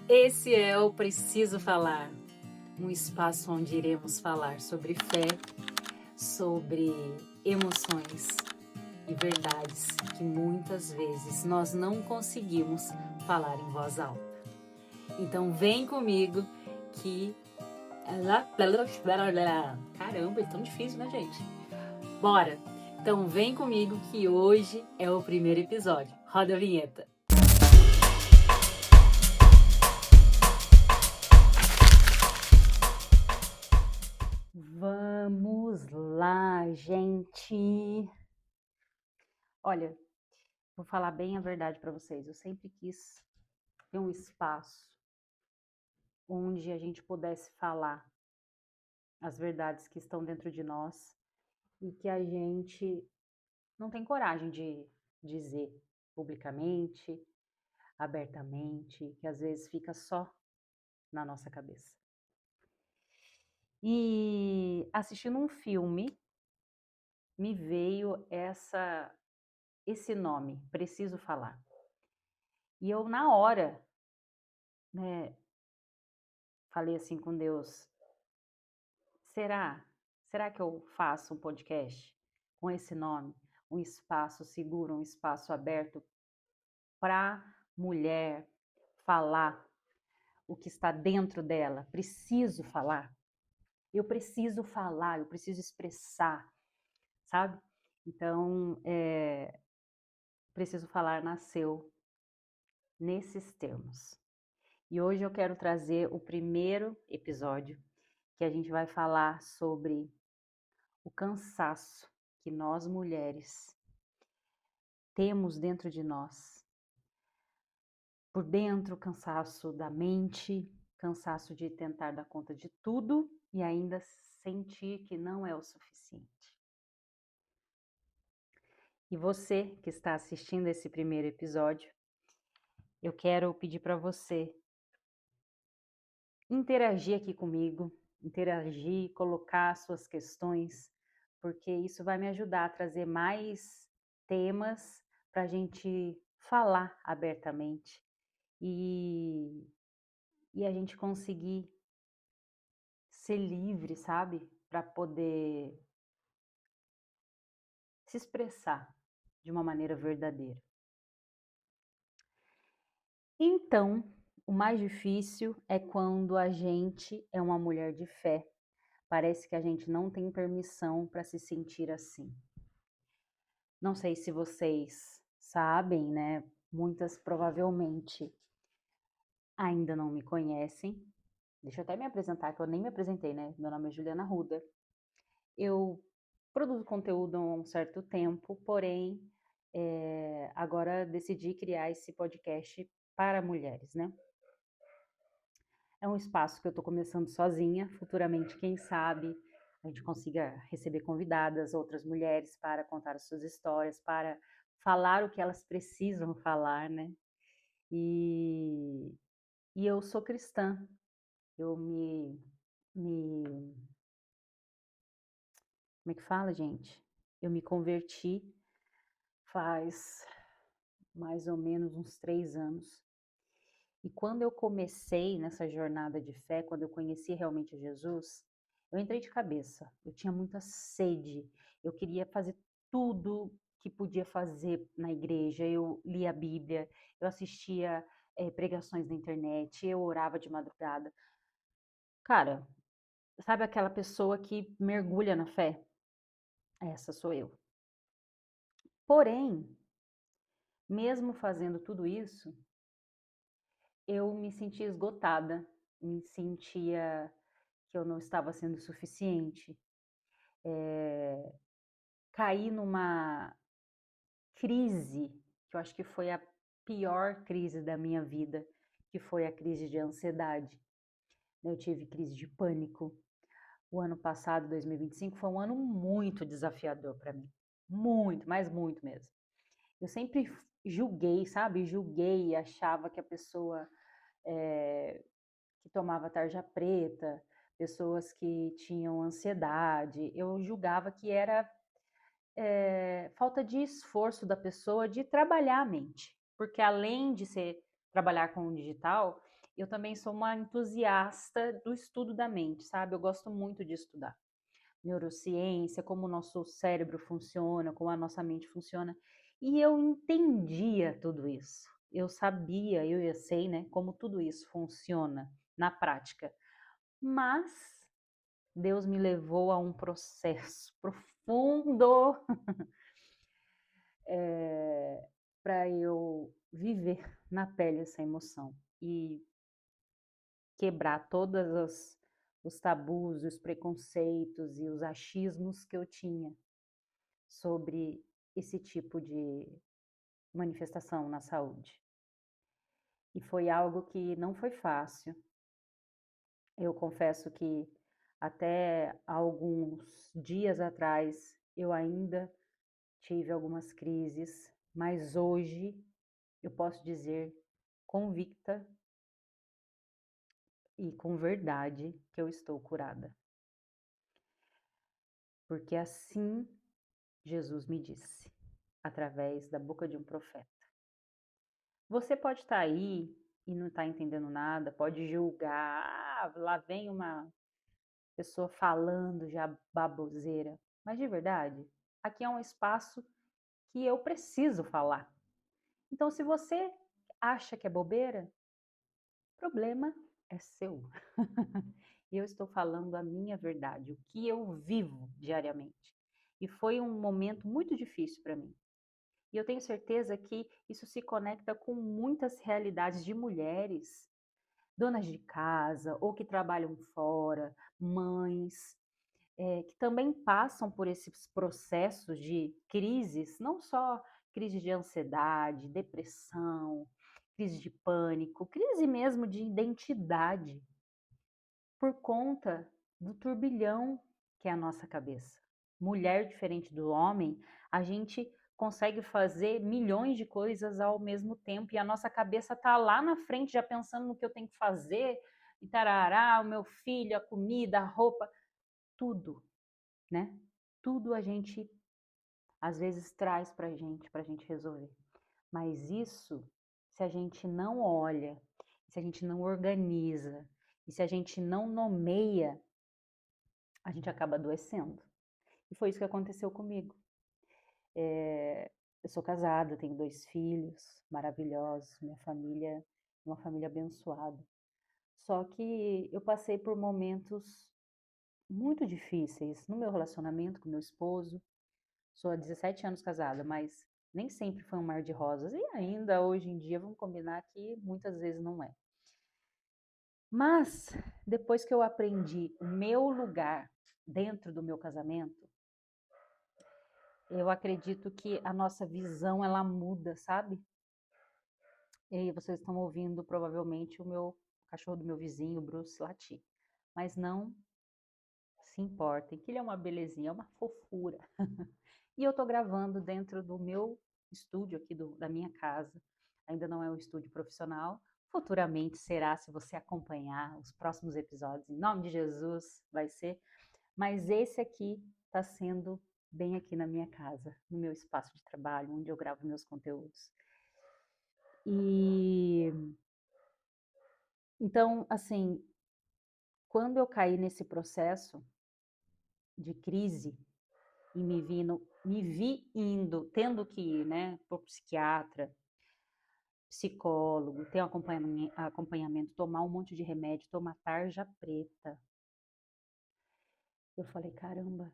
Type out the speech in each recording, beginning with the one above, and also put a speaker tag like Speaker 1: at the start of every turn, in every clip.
Speaker 1: Esse é o Preciso Falar, um espaço onde iremos falar sobre fé, sobre emoções e verdades que muitas vezes nós não conseguimos falar em voz alta. Então vem comigo que... Caramba, é tão difícil, né, gente? Bora! Então vem comigo que hoje é o primeiro episódio. Roda a vinheta. Vamos lá, gente. Olha, vou falar bem a verdade para vocês. Eu sempre quis ter um espaço onde a gente pudesse falar as verdades que estão dentro de nós e que a gente não tem coragem de dizer publicamente, abertamente, que às vezes fica só na nossa cabeça. E assistindo um filme, me veio esse nome, Preciso Falar. E eu, na hora, né, falei assim com Deus, será? Será que eu faço um podcast com esse nome? Um espaço seguro, um espaço aberto para mulher falar o que está dentro dela. Preciso falar. Eu preciso falar, eu preciso expressar, sabe? Então, Preciso Falar nasceu nesses termos. E hoje eu quero trazer o primeiro episódio que a gente vai falar sobre o cansaço que nós mulheres temos dentro de nós. Por dentro, cansaço da mente, cansaço de tentar dar conta de tudo e ainda sentir que não é o suficiente. E você que está assistindo esse primeiro episódio, eu quero pedir para você interagir aqui comigo, interagir, colocar suas questões, porque isso vai me ajudar a trazer mais temas para a gente falar abertamente e a gente conseguir ser livre, sabe? Para poder se expressar de uma maneira verdadeira. Então, o mais difícil é quando a gente é uma mulher de fé. Parece que a gente não tem permissão para se sentir assim. Não sei se vocês sabem, né? Muitas provavelmente ainda não me conhecem. Deixa eu até me apresentar, que eu nem me apresentei, né? Meu nome é Juliana Ruda. Eu produzo conteúdo há um certo tempo, porém, agora decidi criar esse podcast para mulheres, né? É um espaço que eu estou começando sozinha. Futuramente, quem sabe, a gente consiga receber convidadas, outras mulheres, para contar as suas histórias, para falar o que elas precisam falar, né? E eu sou cristã. Eu como é que fala, gente? Eu me converti faz mais ou menos uns 3 anos. E quando eu comecei nessa jornada de fé, quando eu conheci realmente Jesus, eu entrei de cabeça. Eu tinha muita sede. Eu queria fazer tudo que podia fazer na igreja. Eu lia a Bíblia, eu assistia pregações na internet, eu orava de madrugada. Cara, sabe aquela pessoa que mergulha na fé? Essa sou eu. Porém, mesmo fazendo tudo isso, eu me sentia esgotada, me sentia que eu não estava sendo suficiente. Caí numa crise, que eu acho que foi a pior crise da minha vida, que foi a crise de ansiedade. Eu tive crise de pânico. O ano passado, 2025, foi um ano muito desafiador para mim. Muito, mas muito mesmo. Eu sempre julguei, sabe? Julguei e achava que a pessoa que tomava tarja preta, pessoas que tinham ansiedade, eu julgava que era falta de esforço da pessoa de trabalhar a mente. Porque além de trabalhar com o digital, eu também sou uma entusiasta do estudo da mente, sabe? Eu gosto muito de estudar neurociência, como o nosso cérebro funciona, como a nossa mente funciona. E eu entendia tudo isso. Eu sabia, eu sei, né, como tudo isso funciona na prática. Mas Deus me levou a um processo profundo para eu viver na pele essa emoção e quebrar todos os tabus, os preconceitos e os achismos que eu tinha sobre esse tipo de manifestação na saúde. E foi algo que não foi fácil. Eu confesso que até alguns dias atrás eu ainda tive algumas crises, mas hoje eu posso dizer convicta e com verdade que eu estou curada. Porque assim Jesus me disse, através da boca de um profeta. Você pode estar aí e não estar entendendo nada, pode julgar, lá vem uma pessoa falando já baboseira. Mas de verdade, aqui é um espaço que eu preciso falar. Então, se você acha que é bobeira, o problema é seu. E eu estou falando a minha verdade, o que eu vivo diariamente. E foi um momento muito difícil para mim. E eu tenho certeza que isso se conecta com muitas realidades de mulheres, donas de casa ou que trabalham fora, mães, que também passam por esses processos de crises, não só crise de ansiedade, depressão, crise de pânico, crise mesmo de identidade, por conta do turbilhão que é a nossa cabeça. Mulher diferente do homem, a gente consegue fazer milhões de coisas ao mesmo tempo e a nossa cabeça tá lá na frente já pensando no que eu tenho que fazer, e tarará, o meu filho, a comida, a roupa, tudo, né? Tudo a gente às vezes traz pra gente resolver. Mas isso, se a gente não olha, se a gente não organiza, e se a gente não nomeia, a gente acaba adoecendo. E foi isso que aconteceu comigo. Eu sou casada, tenho 2 filhos maravilhosos, minha família é uma família abençoada. Só que eu passei por momentos muito difíceis no meu relacionamento com meu esposo. Sou há 17 anos casada, mas nem sempre foi um mar de rosas. E ainda hoje em dia, vamos combinar que muitas vezes não é. Mas depois que eu aprendi o meu lugar dentro do meu casamento, eu acredito que a nossa visão ela muda, sabe? E aí vocês estão ouvindo provavelmente o cachorro do meu vizinho, Bruce, latir. Mas não se importem, que ele é uma belezinha, é uma fofura. E eu tô gravando dentro do meu estúdio aqui da minha casa. Ainda não é um estúdio profissional. Futuramente será, se você acompanhar os próximos episódios. Em nome de Jesus, vai ser. Mas esse aqui está sendo bem aqui na minha casa, no meu espaço de trabalho, onde eu gravo meus conteúdos. E então, assim, quando eu caí nesse processo de crise e me vi indo, tendo que ir, né, por psiquiatra, psicólogo, ter um acompanhamento, tomar um monte de remédio, tomar tarja preta. Eu falei, caramba,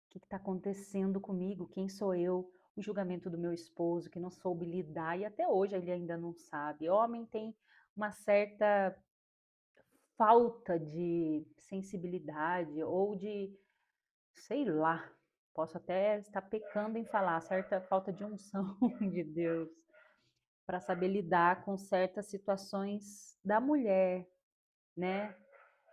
Speaker 1: o que está acontecendo comigo? Quem sou eu? O julgamento do meu esposo, que não soube lidar, e até hoje ele ainda não sabe. Homem tem uma certa falta de sensibilidade ou de, sei lá, posso até estar pecando em falar, certa falta de unção de Deus para saber lidar com certas situações da mulher, né?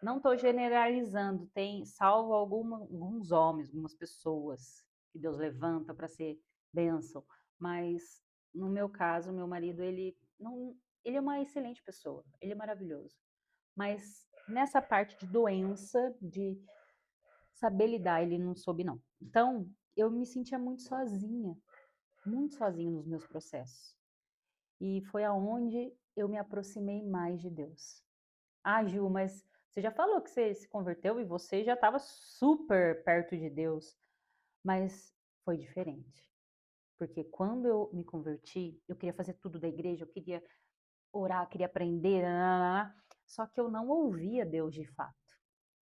Speaker 1: Não estou generalizando, tem salvo alguns homens, algumas pessoas que Deus levanta para ser bênção, mas no meu caso, meu marido, ele não, ele é uma excelente pessoa, ele é maravilhoso, mas nessa parte de doença, de saber lidar, ele não soube não. Então, eu me sentia muito sozinha nos meus processos. E foi aonde eu me aproximei mais de Deus. Ah, Ju, mas você já falou que você se converteu e você já estava super perto de Deus, mas foi diferente. Porque quando eu me converti, eu queria fazer tudo da igreja, eu queria orar, queria aprender, nananana, só que eu não ouvia Deus de fato.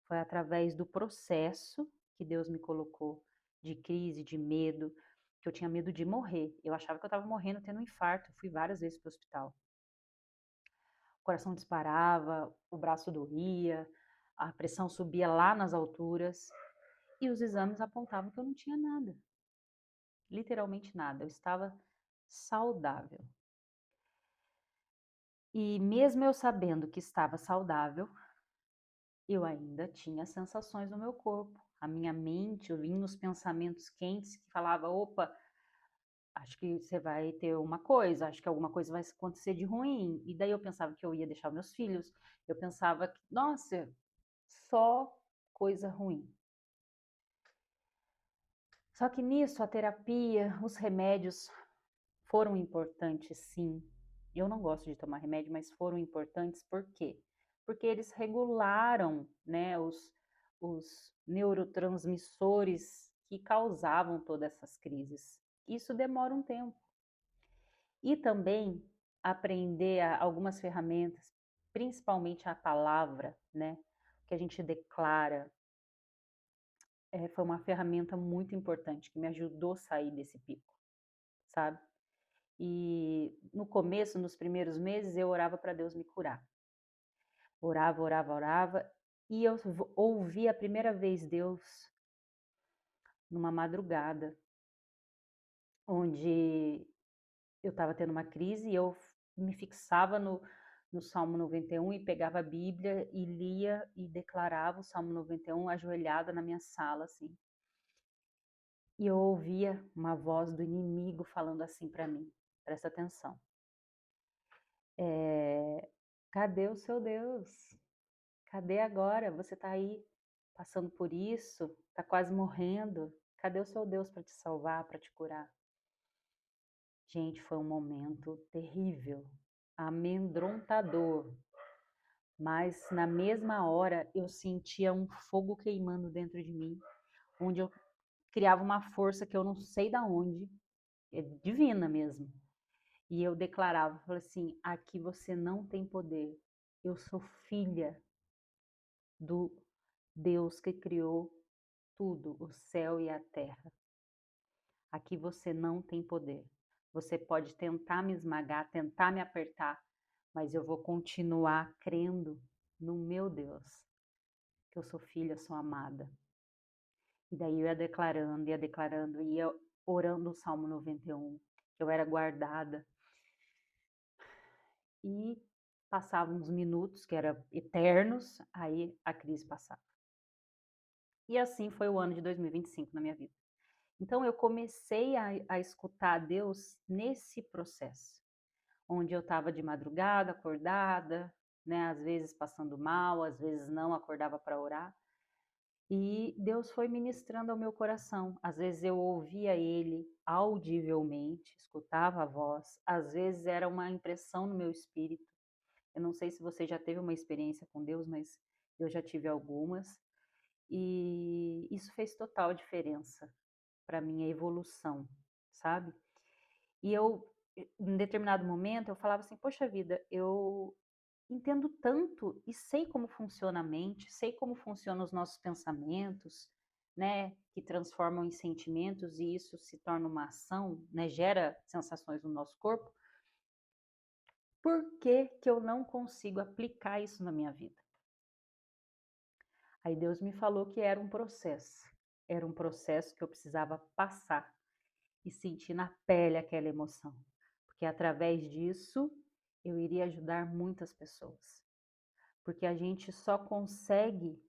Speaker 1: Foi através do processo que Deus me colocou de crise, de medo, que eu tinha medo de morrer. Eu achava que eu estava morrendo, tendo um infarto. Eu fui várias vezes para o hospital. O coração disparava, o braço doía, a pressão subia lá nas alturas e os exames apontavam que eu não tinha nada. Literalmente nada. Eu estava saudável. E mesmo eu sabendo que estava saudável, eu ainda tinha sensações no meu corpo. A minha mente, eu vinha os pensamentos quentes que falava, opa, acho que você vai ter uma coisa, acho que alguma coisa vai acontecer de ruim. E daí eu pensava que eu ia deixar meus filhos, eu pensava que, nossa, só coisa ruim. Só que nisso a terapia, os remédios foram importantes, sim. Eu não gosto de tomar remédio, mas foram importantes por quê? Porque eles regularam, né, os neurotransmissores que causavam todas essas crises. Isso demora um tempo. E também aprender algumas ferramentas, principalmente a palavra, né, que a gente declara, foi uma ferramenta muito importante que me ajudou a sair desse pico, sabe? E no começo, nos primeiros meses, eu orava para Deus me curar. Orava, orava, orava. E eu ouvi a primeira vez Deus numa madrugada, onde eu estava tendo uma crise e eu me fixava no Salmo 91 e pegava a Bíblia e lia e declarava o Salmo 91 ajoelhada na minha sala, assim. E eu ouvia uma voz do inimigo falando assim para mim, presta atenção. Cadê o seu Deus? Cadê agora? Você está aí passando por isso, está quase morrendo. Cadê o seu Deus para te salvar, para te curar? Gente, foi um momento terrível, amedrontador. Mas na mesma hora eu sentia um fogo queimando dentro de mim, onde eu criava uma força que eu não sei da onde, é divina mesmo. E eu declarava, falei assim: aqui você não tem poder. Eu sou filha do Deus que criou tudo, o céu e a terra. Aqui você não tem poder. Você pode tentar me esmagar, tentar me apertar, mas eu vou continuar crendo no meu Deus, que eu sou filha, sou amada. E daí eu ia declarando, ia orando o Salmo 91, que eu era guardada. E passavam uns minutos, que eram eternos, aí a crise passava. E assim foi o ano de 2025 na minha vida. Então eu comecei a escutar Deus nesse processo, onde eu estava de madrugada, acordada, né, às vezes passando mal, às vezes não, acordava para orar. E Deus foi ministrando ao meu coração. Às vezes eu ouvia Ele audivelmente, escutava a voz, às vezes era uma impressão no meu espírito. Eu não sei se você já teve uma experiência com Deus, mas eu já tive algumas. E isso fez total diferença para minha evolução, sabe? E eu, em determinado momento, eu falava assim: poxa vida, eu entendo tanto e sei como funciona a mente, sei como funcionam os nossos pensamentos, né, que transformam em sentimentos e isso se torna uma ação, né, gera sensações no nosso corpo. Por que que eu não consigo aplicar isso na minha vida? Aí Deus me falou que era um processo que eu precisava passar e sentir na pele aquela emoção, porque através disso eu iria ajudar muitas pessoas, porque a gente só consegue,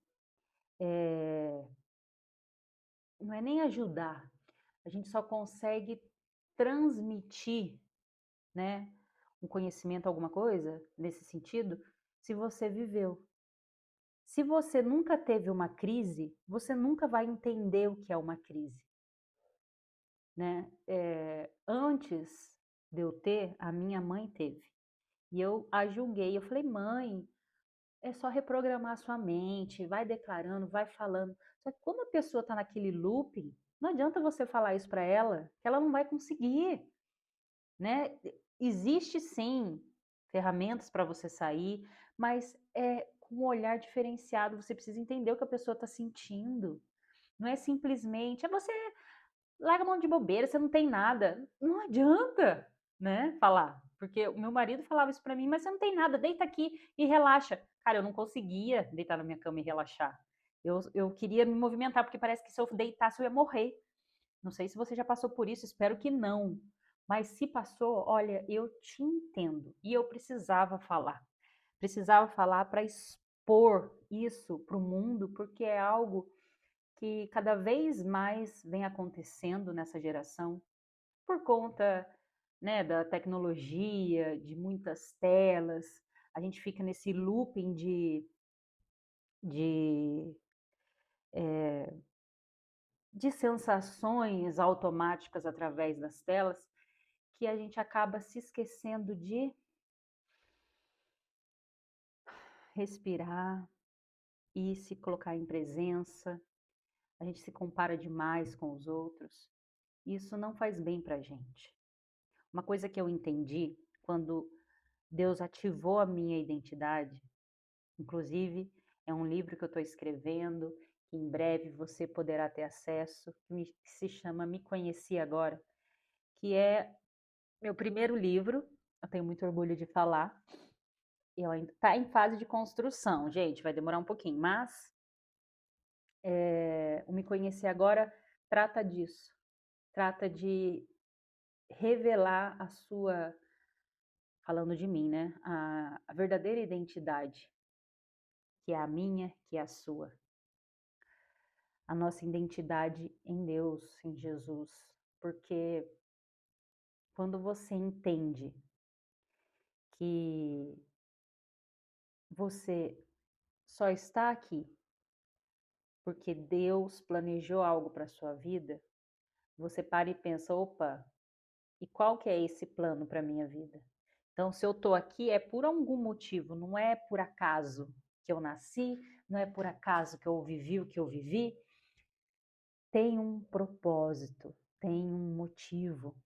Speaker 1: não é nem ajudar, a gente só consegue transmitir, né, um conhecimento, alguma coisa nesse sentido, se você viveu. Se você nunca teve uma crise, você nunca vai entender o que é uma crise, né? Antes de eu ter, a minha mãe teve. E eu a julguei, eu falei: "Mãe, é só reprogramar a sua mente, vai declarando, vai falando". Só que quando a pessoa está naquele looping, não adianta você falar isso para ela, que ela não vai conseguir, né. Existe sim ferramentas para você sair, mas é com um olhar diferenciado, você precisa entender o que a pessoa está sentindo. Não é simplesmente: "É você larga a mão de bobeira, você não tem nada". Não adianta, né, falar, porque o meu marido falava isso pra mim: "Mas você não tem nada, deita aqui e relaxa". Cara, eu não conseguia deitar na minha cama e relaxar. Eu queria me movimentar, porque parece que se eu deitasse eu ia morrer. Não sei se você já passou por isso, espero que não. Mas se passou, olha, eu te entendo. E eu precisava falar. Precisava falar para expor isso para o mundo, porque é algo que cada vez mais vem acontecendo nessa geração, por conta, né, da tecnologia, de muitas telas, a gente fica nesse looping de, eh, de sensações automáticas através das telas, que a gente acaba se esquecendo de respirar e se colocar em presença. A gente se compara demais com os outros. Isso não faz bem para a gente. Uma coisa que eu entendi quando Deus ativou a minha identidade, inclusive é um livro que eu estou escrevendo, que em breve você poderá ter acesso, que se chama Me Conheci Agora, que é meu primeiro livro, eu tenho muito orgulho de falar, e ainda está em fase de construção, gente, vai demorar um pouquinho, mas o Me Conhecer Agora trata disso, trata de revelar a sua, falando de mim, né, a verdadeira identidade, que é a minha, que é a sua. A nossa identidade em Deus, em Jesus, porque quando você entende que você só está aqui porque Deus planejou algo para sua vida, você para e pensa, opa, e qual que é esse plano para minha vida? Então, se eu estou aqui é por algum motivo, não é por acaso que eu nasci, não é por acaso que eu vivi o que eu vivi, tem um propósito, tem um motivo.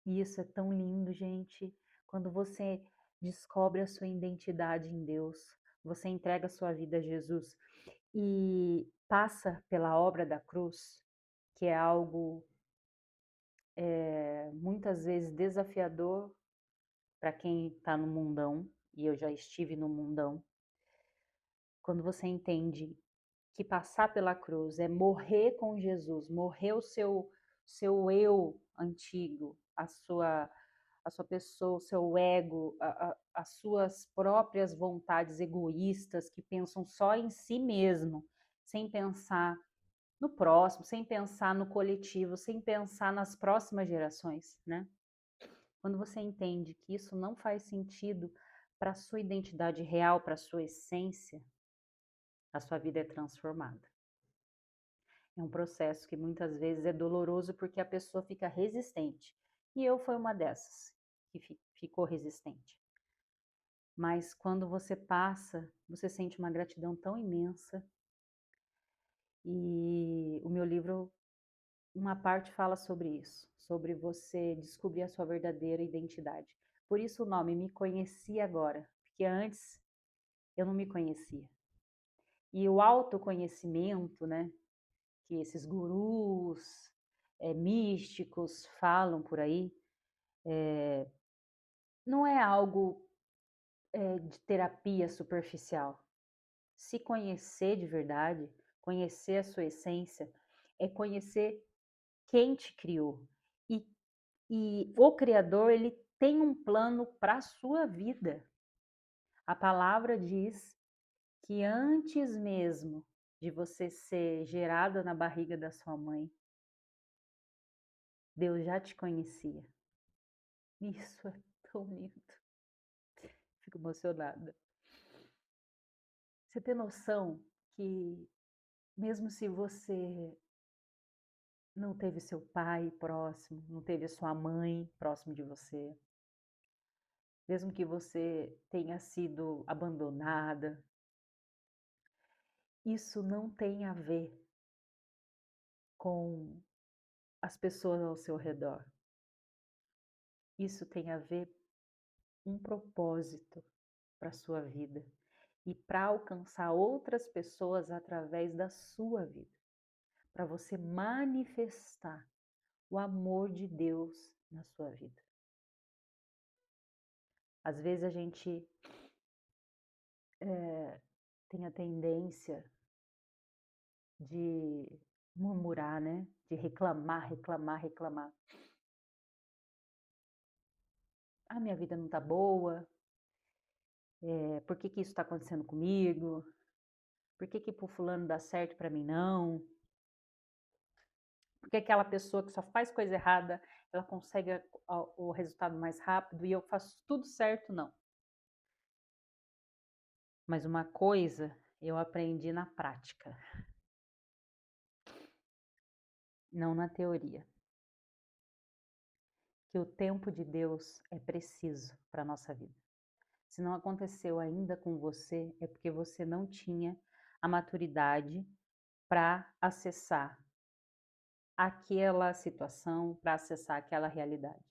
Speaker 1: E isso é tão lindo, gente. Quando você descobre a sua identidade em Deus, você entrega a sua vida a Jesus e passa pela obra da cruz, que é algo muitas vezes desafiador para quem está no mundão, e eu já estive no mundão. Quando você entende que passar pela cruz é morrer com Jesus, morrer o seu eu antigo, a sua pessoa, o seu ego, as suas próprias vontades egoístas que pensam só em si mesmo, sem pensar no próximo, sem pensar no coletivo, sem pensar nas próximas gerações, né? Quando você entende que isso não faz sentido para a sua identidade real, para a sua essência, a sua vida é transformada. É um processo que muitas vezes é doloroso porque a pessoa fica resistente. E eu fui uma dessas que ficou resistente. Mas quando você passa, você sente uma gratidão tão imensa. E o meu livro, uma parte fala sobre isso, sobre você descobrir a sua verdadeira identidade. Por isso o nome Me Conheci Agora, porque antes eu não me conhecia. E o autoconhecimento, né, que esses gurus, místicos falam por aí, não é algo de terapia superficial. Se conhecer de verdade, conhecer a sua essência, é conhecer quem te criou. E, e o Criador, ele tem um plano para a sua vida. A palavra diz que antes mesmo de você ser gerada na barriga da sua mãe, Deus já te conhecia. Isso é tão lindo. Fico emocionada. Você tem noção que mesmo se você não teve seu pai próximo, não teve a sua mãe próximo de você, mesmo que você tenha sido abandonada, isso não tem a ver com as pessoas ao seu redor. Isso tem a ver com um propósito para a sua vida e para alcançar outras pessoas através da sua vida, para você manifestar o amor de Deus na sua vida. Às vezes a gente tem a tendência de murmurar, né? De reclamar, reclamar, reclamar. Ah, minha vida não tá boa. Por que que isso está acontecendo comigo? Por que que pro fulano dá certo para mim não? Por que aquela pessoa que só faz coisa errada, ela consegue o resultado mais rápido e eu faço tudo certo? Não. Mas uma coisa eu aprendi na prática, não na teoria, que o tempo de Deus é preciso para a nossa vida. Se não aconteceu ainda com você, é porque você não tinha a maturidade para acessar aquela situação, para acessar aquela realidade.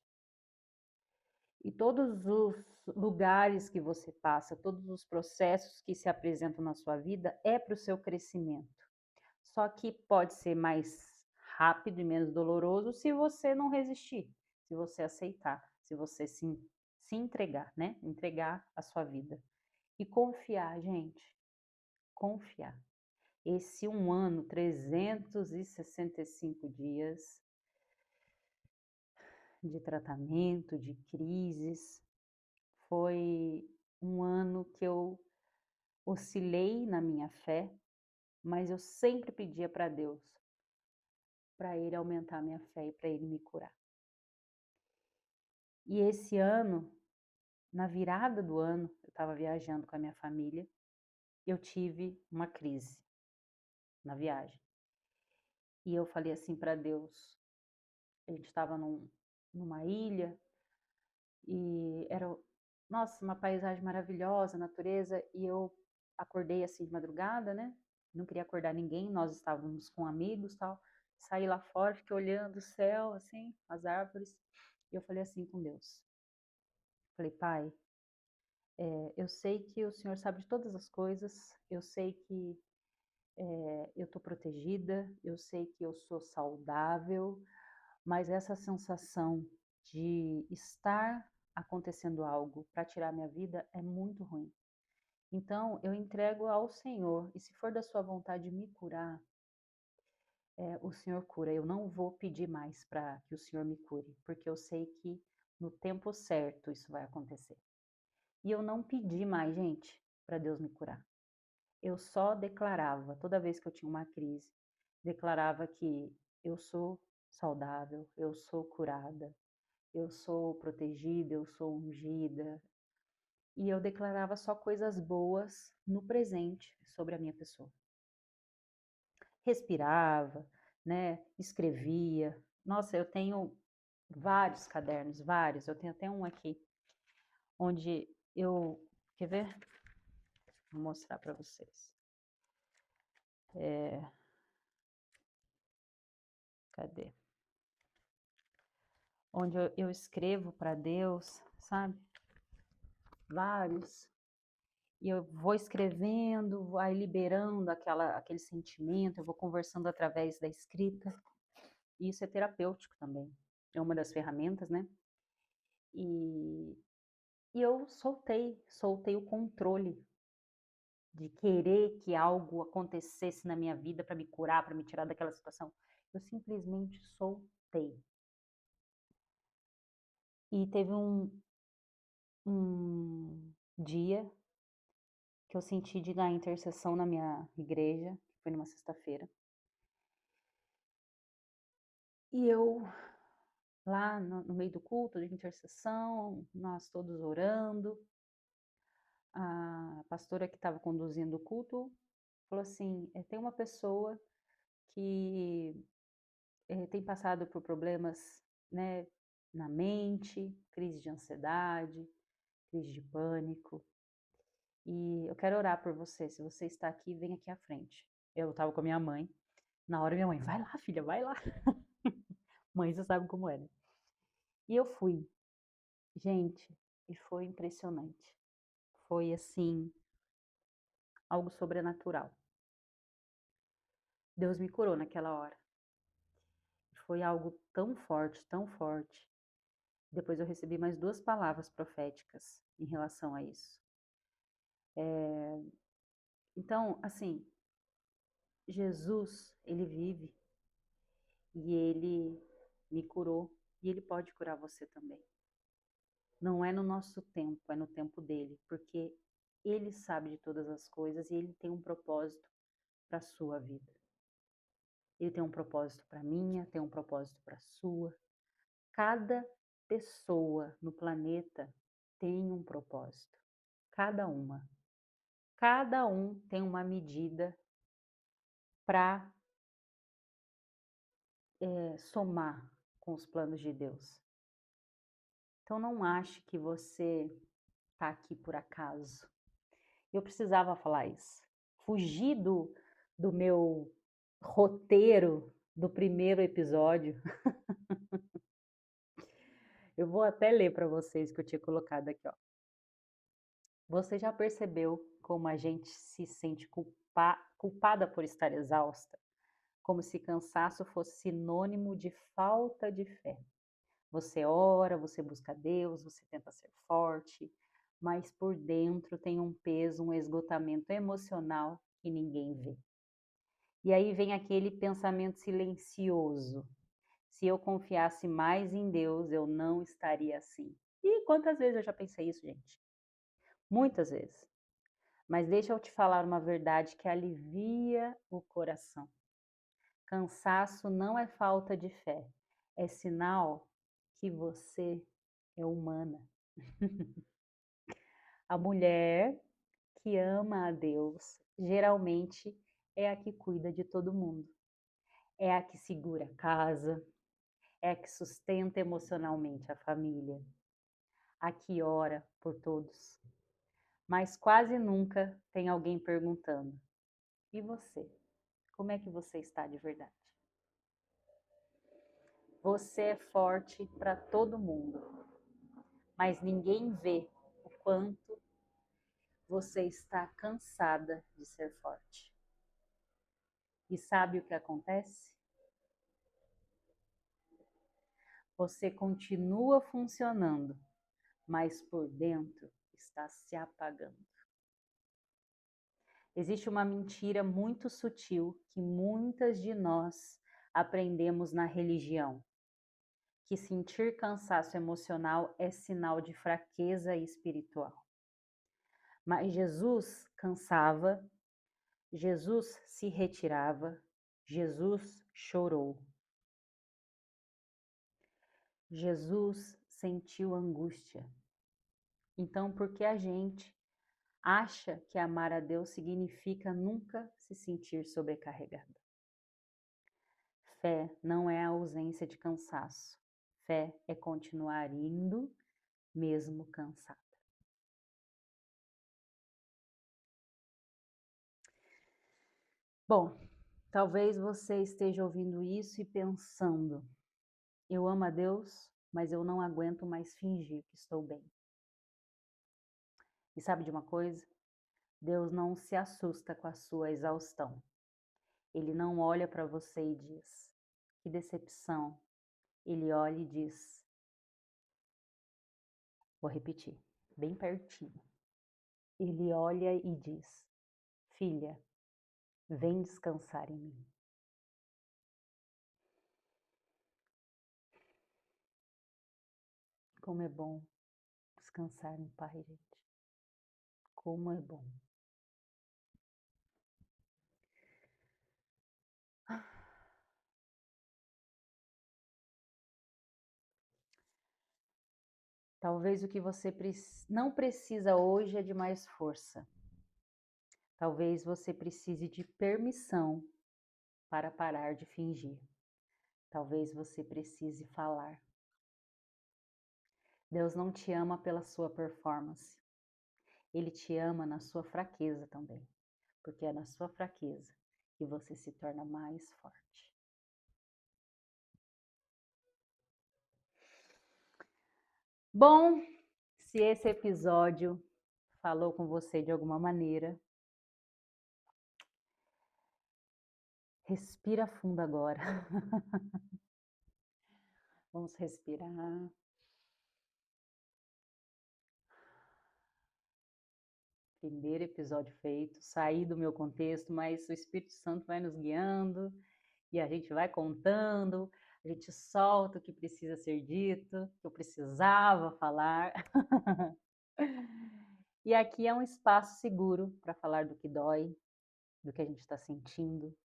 Speaker 1: E todos os lugares que você passa, todos os processos que se apresentam na sua vida é para o seu crescimento. Só que pode ser mais rápido e menos doloroso se você não resistir, se você aceitar, se você se entregar, né? Entregar a sua vida. E confiar, gente. Confiar. Esse 1 ano, 365 dias de tratamento, de crises, foi um ano que eu oscilei na minha fé, mas eu sempre pedia para Deus, para Ele aumentar a minha fé e para Ele me curar. E esse ano, na virada do ano, eu estava viajando com a minha família, eu tive uma crise na viagem. E eu falei assim para Deus, a gente estava numa ilha e era, nossa, uma paisagem maravilhosa, natureza, e eu acordei assim de madrugada, né? Não queria acordar ninguém, nós estávamos com amigos, tal. Saí lá fora, fiquei olhando o céu, assim, as árvores, e eu falei assim com Deus. Falei, Pai, eu sei que o Senhor sabe de todas as coisas, eu sei que eu estou protegida, eu sei que eu sou saudável, mas essa sensação de estar acontecendo algo para tirar minha vida é muito ruim. Então, eu entrego ao Senhor, e se for da sua vontade me curar, o Senhor cura. Eu não vou pedir mais para que o Senhor me cure, porque eu sei que no tempo certo isso vai acontecer. E eu não pedi mais, gente, para Deus me curar. Eu só declarava, toda vez que eu tinha uma crise, declarava que eu sou saudável, eu sou curada, eu sou protegida, eu sou ungida. E eu declarava só coisas boas no presente sobre a minha pessoa. Respirava, né? Escrevia. Nossa, eu tenho vários cadernos, vários. Eu tenho até um aqui, onde eu. Quer ver? Vou mostrar para vocês. Cadê? Onde eu escrevo para Deus, sabe? Vários. E eu vou escrevendo, vai liberando aquele sentimento, eu vou conversando através da escrita. E isso é terapêutico também. É uma das ferramentas, né? E, e eu soltei o controle de querer que algo acontecesse na minha vida para me curar, para me tirar daquela situação. Eu simplesmente soltei. E teve um dia que eu senti de dar intercessão na minha igreja, que foi numa sexta-feira. E eu, lá no meio do culto de intercessão, nós todos orando, a pastora que estava conduzindo o culto falou assim: tem uma pessoa que tem passado por problemas, né, na mente, crise de ansiedade, crise de pânico. E eu quero orar por você. Se você está aqui, vem aqui à frente. Eu estava com a minha mãe. Na hora, minha mãe, vai lá, filha, vai lá. Mãe, você sabe como é, né? E eu fui. Gente, e foi impressionante. Foi assim, algo sobrenatural. Deus me curou naquela hora. Foi algo tão forte, tão forte. Depois eu recebi mais 2 palavras proféticas em relação a isso. Então, assim, Jesus, ele vive e ele me curou e ele pode curar você também. Não é no nosso tempo, é no tempo dele, porque ele sabe de todas as coisas e ele tem um propósito para a sua vida. Ele tem um propósito para a minha, tem um propósito para a sua. Cada pessoa no planeta tem um propósito. Cada uma. Cada um tem uma medida para somar com os planos de Deus. Então não ache que você está aqui por acaso. Eu precisava falar isso. Fugir do meu roteiro do primeiro episódio. Eu vou até ler para vocês que eu tinha colocado aqui, ó. Você já percebeu como a gente se sente culpada por estar exausta? Como se cansaço fosse sinônimo de falta de fé. Você ora, você busca Deus, você tenta ser forte, mas por dentro tem um peso, um esgotamento emocional que ninguém vê. E aí vem aquele pensamento silencioso. Se eu confiasse mais em Deus, eu não estaria assim. E quantas vezes eu já pensei isso, gente? Muitas vezes. Mas deixa eu te falar uma verdade que alivia o coração. Cansaço não é falta de fé, é sinal que você é humana. A mulher que ama a Deus geralmente é a que cuida de todo mundo, é a que segura a casa, é a que sustenta emocionalmente a família, a que ora por todos. Mas quase nunca tem alguém perguntando: e você? Como é que você está de verdade? Você é forte para todo mundo, mas ninguém vê o quanto você está cansada de ser forte. E sabe o que acontece? Você continua funcionando, mas por dentro está se apagando. Existe uma mentira muito sutil que muitas de nós aprendemos na religião, que sentir cansaço emocional é sinal de fraqueza espiritual. Mas Jesus cansava, Jesus se retirava, Jesus chorou. Jesus sentiu angústia. Então, por que a gente acha que amar a Deus significa nunca se sentir sobrecarregado? Fé não é a ausência de cansaço. Fé é continuar indo mesmo cansada. Bom, talvez você esteja ouvindo isso e pensando: eu amo a Deus, mas eu não aguento mais fingir que estou bem. E sabe de uma coisa? Deus não se assusta com a sua exaustão. Ele não olha para você e diz: que decepção. Ele olha e diz: vou repetir, bem pertinho. Ele olha e diz: filha, vem descansar em mim. Como é bom descansar no Pai, gente. Como é bom. Talvez o que você não precisa hoje é de mais força. Talvez você precise de permissão para parar de fingir. Talvez você precise falar. Deus não te ama pela sua performance. Ele te ama na sua fraqueza também, porque é na sua fraqueza que você se torna mais forte. Bom, se esse episódio falou com você de alguma maneira, respira fundo agora. Vamos respirar. Primeiro episódio feito, saí do meu contexto, mas o Espírito Santo vai nos guiando e a gente vai contando, a gente solta o que precisa ser dito, que eu precisava falar. E aqui é um espaço seguro para falar do que dói, do que a gente está sentindo,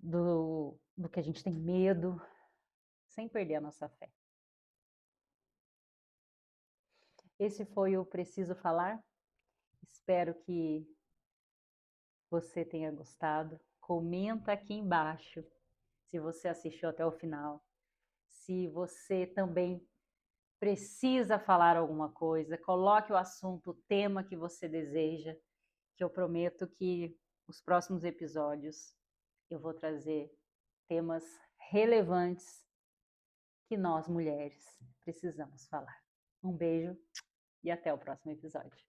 Speaker 1: do que a gente tem medo, sem perder a nossa fé. Esse foi o Preciso Falar. Espero que você tenha gostado. Comenta aqui embaixo se você assistiu até o final. Se você também precisa falar alguma coisa, coloque o assunto, o tema que você deseja, que eu prometo que os próximos episódios eu vou trazer temas relevantes que nós mulheres precisamos falar. Um beijo e até o próximo episódio.